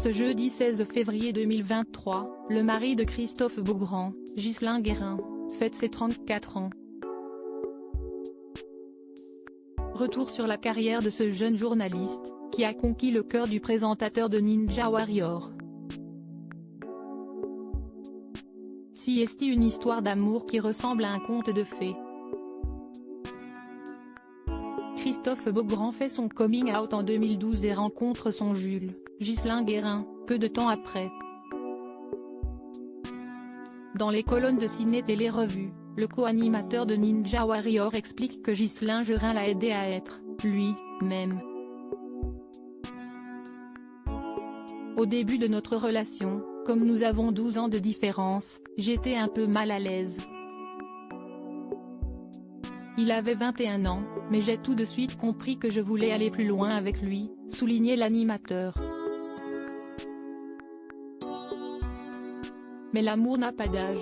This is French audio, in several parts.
Ce jeudi 16 février 2023, le mari de Christophe Beaugrand, Ghislain Guérin, fête ses 34 ans. Retour sur la carrière de ce jeune journaliste, qui a conquis le cœur du présentateur de Ninja Warrior. Si est une histoire d'amour qui ressemble à un conte de fées. Christophe Beaugrand fait son coming out en 2012 et rencontre son Jules, Ghislain Guérin, peu de temps après. Dans les colonnes de Ciné Télé Revue, le co-animateur de Ninja Warrior explique que Ghislain Guérin l'a aidé à être, lui-même. Au début de notre relation, comme nous avons 12 ans de différence, j'étais un peu mal à l'aise. Il avait 21 ans, mais j'ai tout de suite compris que je voulais aller plus loin avec lui, soulignait l'animateur. Mais l'amour n'a pas d'âge.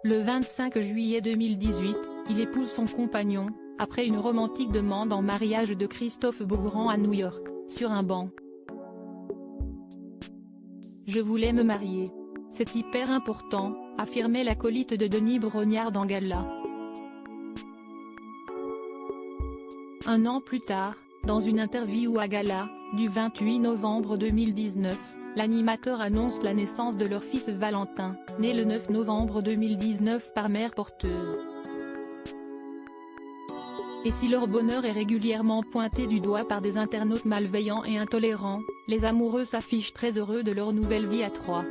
Le 25 juillet 2018, il épouse son compagnon, après une romantique demande en mariage de Christophe Beaugrand à New York, sur un banc. Je voulais me marier. C'est hyper important, affirmait l'acolyte de Denis Brognard dans Gala. Un an plus tard, dans une interview à Gala, du 28 novembre 2019, l'animateur annonce la naissance de leur fils Valentin, né le 9 novembre 2019 par mère porteuse. Et si leur bonheur est régulièrement pointé du doigt par des internautes malveillants et intolérants, les amoureux s'affichent très heureux de leur nouvelle vie à trois.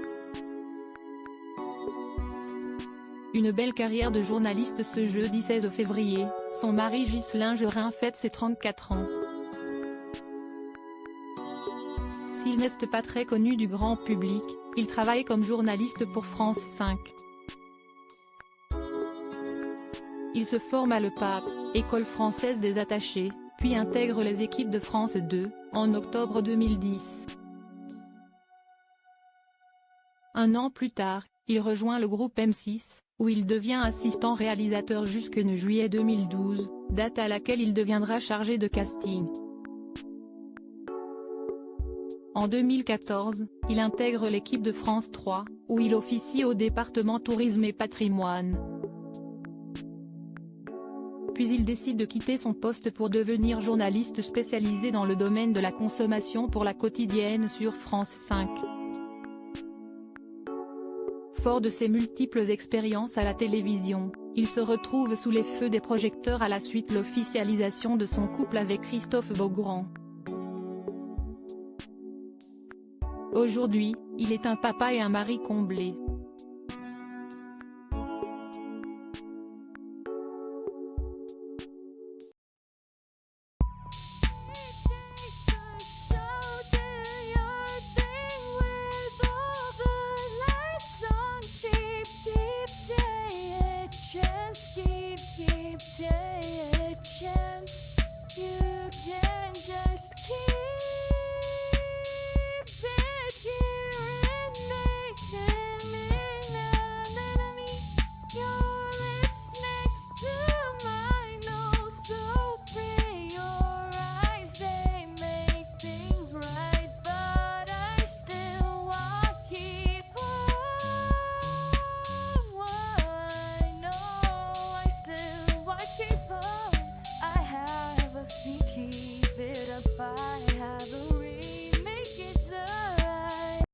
Une belle carrière de journaliste ce jeudi 16 février, son mari Ghislain Guérin fête ses 34 ans. S'il n'est pas très connu du grand public, il travaille comme journaliste pour France 5. Il se forme à l'EPAP, École française des attachés, puis intègre les équipes de France 2, en octobre 2010. Un an plus tard, il rejoint le groupe M6, où il devient assistant réalisateur jusqu'en juillet 2012, date à laquelle il deviendra chargé de casting. En 2014, il intègre l'équipe de France 3, où il officie au département tourisme et patrimoine. Puis il décide de quitter son poste pour devenir journaliste spécialisé dans le domaine de la consommation pour la quotidienne sur France 5. Fort de ses multiples expériences à la télévision, il se retrouve sous les feux des projecteurs à la suite de l'officialisation de son couple avec Christophe Beaugrand. Aujourd'hui, il est un papa et un mari comblé.